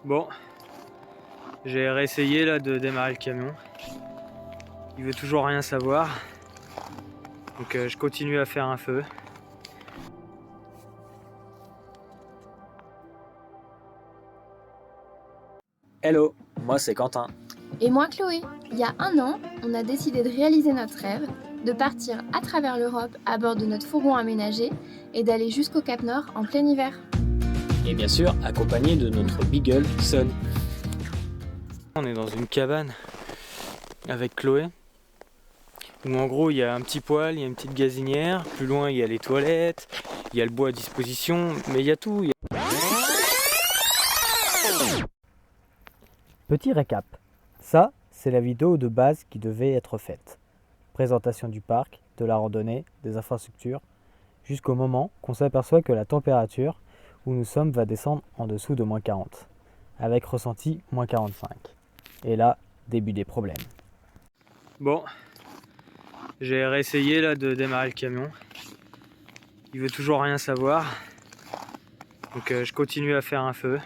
Bon, j'ai réessayé là de démarrer le camion. Il veut toujours rien savoir. Donc je continue à faire un feu. Hello, moi c'est Quentin. Et moi Chloé. Il y a 1 an, on a décidé de réaliser notre rêve, de partir à travers l'Europe à bord de notre fourgon aménagé et d'aller jusqu'au Cap Nord en plein hiver. Et bien sûr, accompagné de notre beagle Sun. On est dans une cabane avec Chloé, où en gros il y a un petit poêle, il y a une petite gazinière, plus loin il y a les toilettes, il y a le bois à disposition, mais il y a tout. Petit récap. Ça, c'est la vidéo de base qui devait être faite. Présentation du parc, de la randonnée, des infrastructures, jusqu'au moment qu'on s'aperçoit que la température où nous sommes va descendre en dessous de -40, avec ressenti -45. Et là, début des problèmes. Bon, j'ai réessayé là de démarrer le camion. Il veut toujours rien savoir. Donc je continue à faire un feu.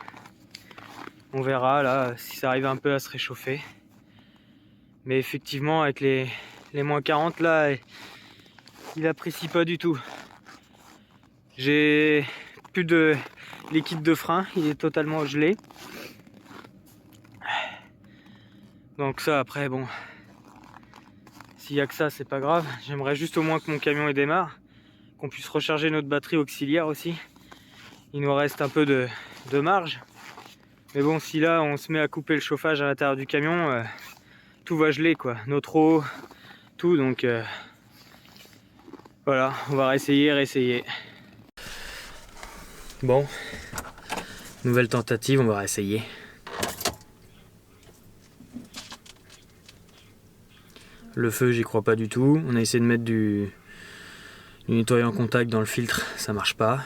On verra là si ça arrive un peu à se réchauffer. Mais effectivement avec les -40 là, il apprécie pas du tout. J'ai plus de liquide de frein, il est totalement gelé. Donc ça après bon, s'il y a que ça c'est pas grave. J'aimerais juste au moins que mon camion il démarre, qu'on puisse recharger notre batterie auxiliaire aussi. Il nous reste un peu de marge. Mais bon, si là on se met à couper le chauffage à l'intérieur du camion, tout va geler quoi, notre eau, tout, donc voilà, on va réessayer. Bon, nouvelle tentative, on va réessayer. Le feu, j'y crois pas du tout. On a essayé de mettre du nettoyant contact dans le filtre, ça marche pas.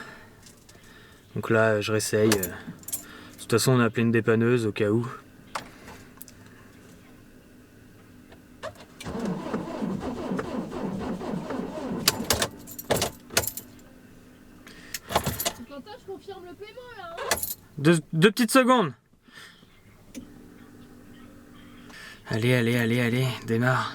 Donc là, je réessaye. De toute façon, on a appelé une dépanneuse au cas où. Je confirme le paiement là. Deux petites secondes. Allez, démarre.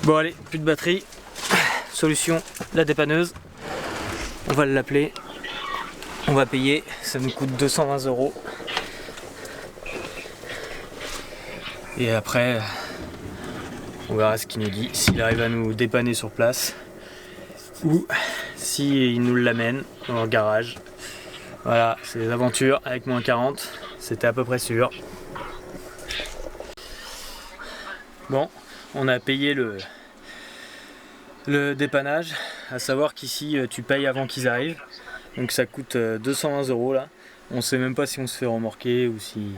Bon allez, plus de batterie. Solution, la dépanneuse. On va l'appeler. On va payer. Ça nous coûte 220 €. Et après, on verra ce qu'il nous dit. S'il arrive à nous dépanner sur place. Ou s'il nous l'amène dans le garage. Voilà, c'est des aventures avec -40. C'était à peu près sûr. Bon, on a payé le dépannage, à savoir qu'ici tu payes avant qu'ils arrivent, donc ça coûte 220 € là. On sait même pas si on se fait remorquer ou si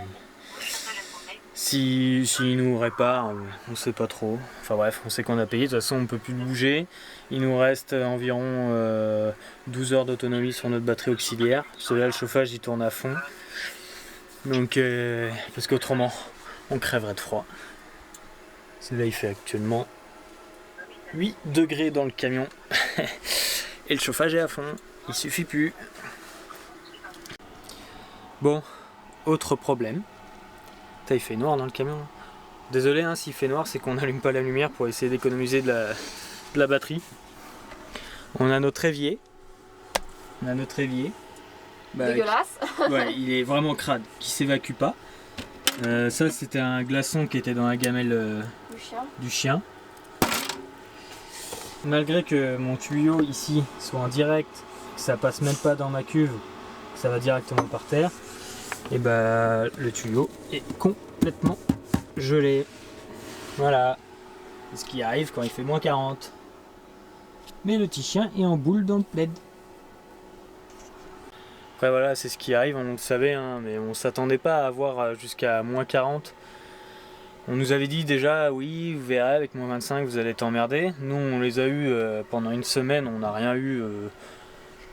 nous réparent, on sait pas trop. Enfin bref, on sait qu'on a payé, de toute façon on peut plus bouger. Il nous reste environ 12 heures d'autonomie sur notre batterie auxiliaire, parce que là le chauffage il tourne à fond, donc parce qu'autrement on crèverait de froid. Là il fait actuellement 8 degrés dans le camion et le chauffage est à fond, il suffit plus. Bon, autre problème, il fait noir dans le camion. Désolé hein, s'il fait noir, c'est qu'on n'allume pas la lumière pour essayer d'économiser de la batterie. On a notre évier. Dégueulasse. Ouais, il est vraiment crade, qui s'évacue pas. Ça c'était un glaçon qui était dans la gamelle du chien. Malgré que mon tuyau ici soit en direct, que ça passe même pas dans ma cuve, que ça va directement par terre, et bah le tuyau est complètement gelé. Voilà, c'est ce qui arrive quand il fait -40. Mais le petit chien est en boule dans le plaid. Après voilà, c'est ce qui arrive, on le savait, hein, mais on s'attendait pas à avoir jusqu'à -40. On nous avait dit déjà, oui, vous verrez, avec -25, vous allez être emmerdés. Nous, on les a eu pendant une semaine, on n'a rien eu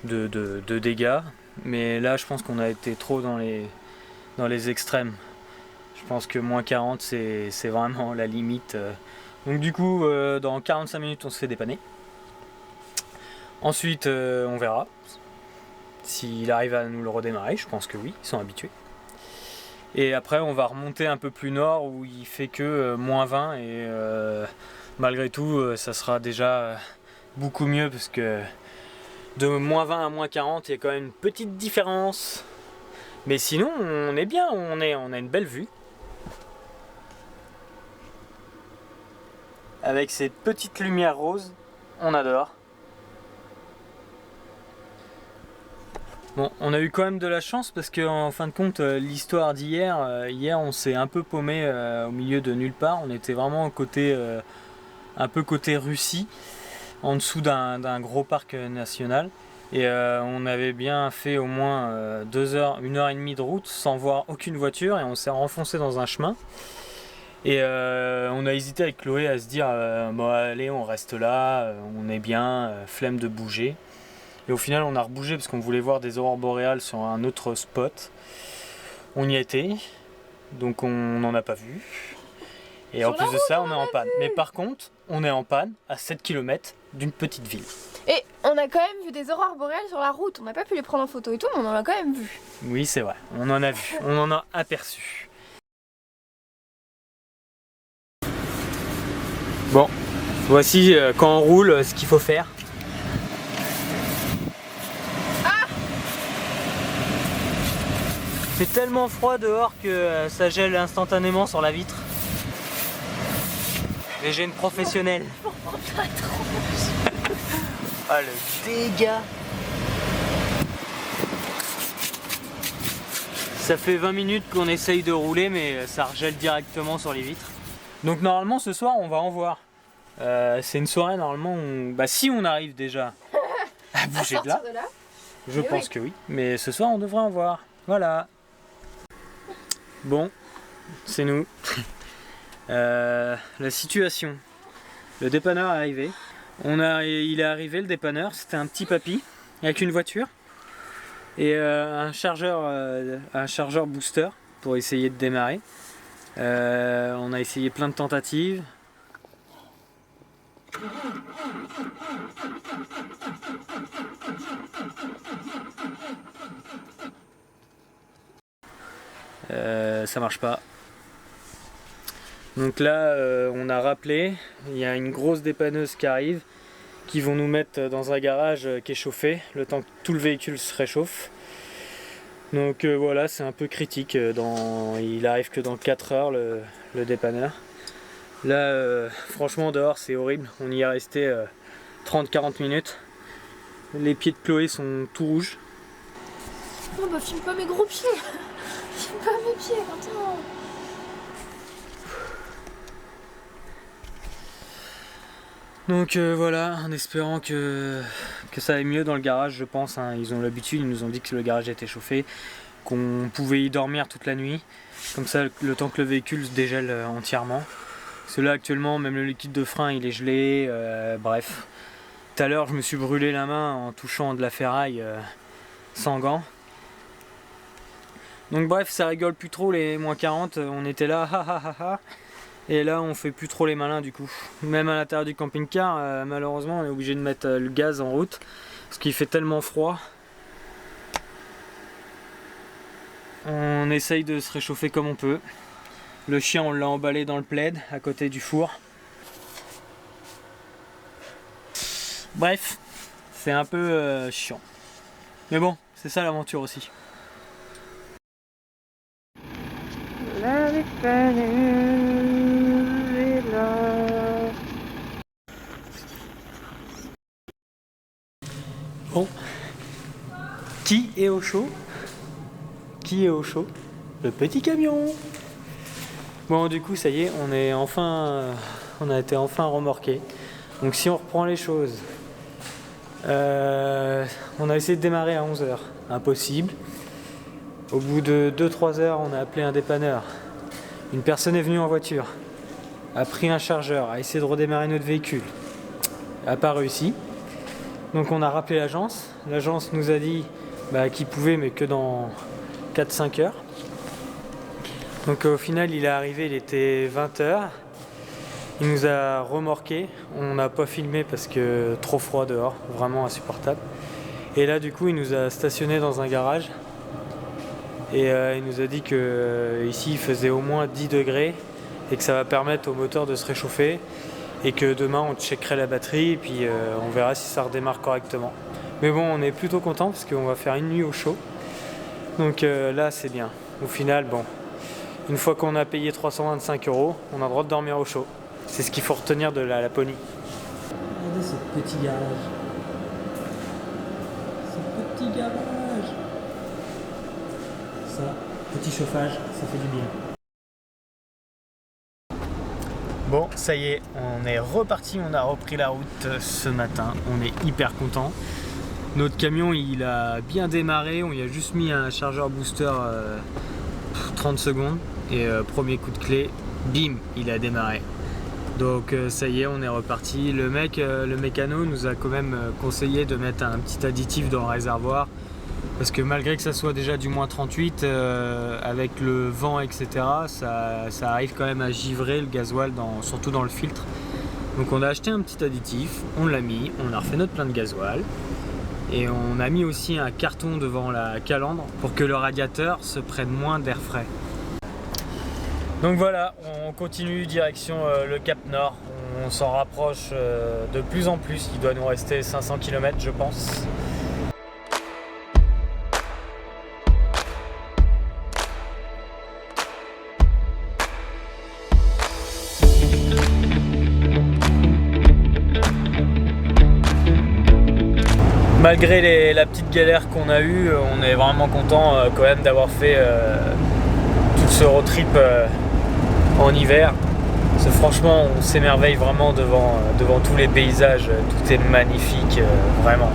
de dégâts. Mais là, je pense qu'on a été trop dans les extrêmes. Je pense que moins 40 c'est vraiment la limite. Donc du coup dans 45 minutes on se fait dépanner. Ensuite on verra s'il arrive à nous le redémarrer, je pense que oui, ils sont habitués. Et après on va remonter un peu plus nord où il fait que moins 20 et malgré tout ça sera déjà beaucoup mieux parce que de moins 20 à moins 40 il y a quand même une petite différence. Mais sinon on est bien, on a une belle vue. Avec ces petites lumières roses, on adore. Bon, on a eu quand même de la chance parce que en fin de compte, l'histoire d'hier, hier on s'est un peu paumé au milieu de nulle part. On était vraiment côté, un peu côté Russie, en dessous d'un gros parc national. Et on avait bien fait au moins 2 heures, 1h30 de route sans voir aucune voiture et on s'est renfoncé dans un chemin. Et on a hésité avec Chloé à se dire bon allez on reste là, on est bien, flemme de bouger. Et au final on a rebougé parce qu'on voulait voir des aurores boréales sur un autre spot. On y était, donc on n'en a pas vu. Et en plus de ça on est en panne. Mais par contre on est en panne à 7 km d'une petite ville. Et on a quand même vu des aurores boréales sur la route. On n'a pas pu les prendre en photo et tout, mais on en a quand même vu. Oui c'est vrai, on en a vu, on en a aperçu. Bon, voici quand on roule ce qu'il faut faire. Ah, c'est tellement froid dehors que ça gèle instantanément sur la vitre. Les gènes professionnels. Ah le dégât. Ça fait 20 minutes qu'on essaye de rouler mais ça regèle directement sur les vitres. Donc normalement ce soir on va en voir. C'est une soirée normalement où... Bah si on arrive déjà à bouger de là. Je pense que oui. Mais ce soir on devrait en voir. Voilà. Bon, c'est nous. La situation. Le dépanneur est arrivé. Il est arrivé le dépanneur, c'était un petit papy avec une voiture et un chargeur booster pour essayer de démarrer. On a essayé plein de tentatives. Ça marche pas. Donc là on a rappelé, il y a une grosse dépanneuse qui arrive, qui vont nous mettre dans un garage qui est chauffé, le temps que tout le véhicule se réchauffe. Donc voilà, c'est un peu critique, il arrive que dans 4 heures le dépanneur. Là franchement dehors c'est horrible, on y est resté 30-40 minutes. Les pieds de Chloé sont tout rouges. non bah filme pas mes gros pieds. Filme pas mes pieds, attends. Donc voilà, en espérant que ça aille mieux dans le garage, je pense. Hein. Ils ont l'habitude, ils nous ont dit que le garage était chauffé, qu'on pouvait y dormir toute la nuit. Comme ça, le temps que le véhicule se dégèle entièrement. Parce que là, actuellement, même le liquide de frein, il est gelé. Bref, tout à l'heure, je me suis brûlé la main en touchant de la ferraille sans gants. Donc bref, ça rigole plus trop les moins 40. On était là, ha ha ha ha. Et là on fait plus trop les malins du coup. Même à l'intérieur du camping-car, malheureusement on est obligé de mettre le gaz en route parce qu'il fait tellement froid. On essaye de se réchauffer comme on peut. Le chien on l'a emballé dans le plaid à côté du four. Bref, c'est un peu chiant. Mais bon, c'est ça l'aventure aussi. Bon, qui est au chaud? Qui est au chaud? Le petit camion. Bon, du coup, ça y est, on a été enfin remorqué. Donc, si on reprend les choses, on a essayé de démarrer à 11 h, impossible. Au bout de 2-3 heures, on a appelé un dépanneur. Une personne est venue en voiture, a pris un chargeur, a essayé de redémarrer notre véhicule, n'a pas réussi. Donc on a rappelé l'agence. L'agence nous a dit qu'il pouvait mais que dans 4-5 heures. Donc au final il est arrivé, il était 20h. Il nous a remorqué. On n'a pas filmé parce que trop froid dehors, vraiment insupportable. Et là du coup il nous a stationné dans un garage. Et il nous a dit que ici il faisait au moins 10 degrés et que ça va permettre au moteur de se réchauffer. Et que demain on checkerait la batterie et puis on verra si ça redémarre correctement. Mais bon, on est plutôt content parce qu'on va faire une nuit au chaud. Donc là c'est bien. Au final, bon, une fois qu'on a payé 325 €, on a le droit de dormir au chaud. C'est ce qu'il faut retenir de la Laponie. Regardez ce petit garage. Ce petit garage. Ça, petit chauffage, ça fait du bien. Bon, ça y est, on est reparti, on a repris la route ce matin. On est hyper content. Notre camion, il a bien démarré. On y a juste mis un chargeur booster 30 secondes. Et premier coup de clé, bim, il a démarré. Donc ça y est, on est reparti. Le mécano nous a quand même conseillé de mettre un petit additif dans le réservoir. Parce que malgré que ça soit déjà du moins 38, avec le vent, etc., ça arrive quand même à givrer le gasoil, surtout dans le filtre. Donc on a acheté un petit additif, on l'a mis, on a refait notre plein de gasoil. Et on a mis aussi un carton devant la calandre pour que le radiateur se prenne moins d'air frais. Donc voilà, on continue direction le Cap Nord. On s'en rapproche de plus en plus. Il doit nous rester 500 km, je pense. Malgré la petite galère qu'on a eue, on est vraiment content quand même d'avoir fait tout ce road trip en hiver. Parce que franchement, on s'émerveille vraiment devant tous les paysages. Tout est magnifique, vraiment.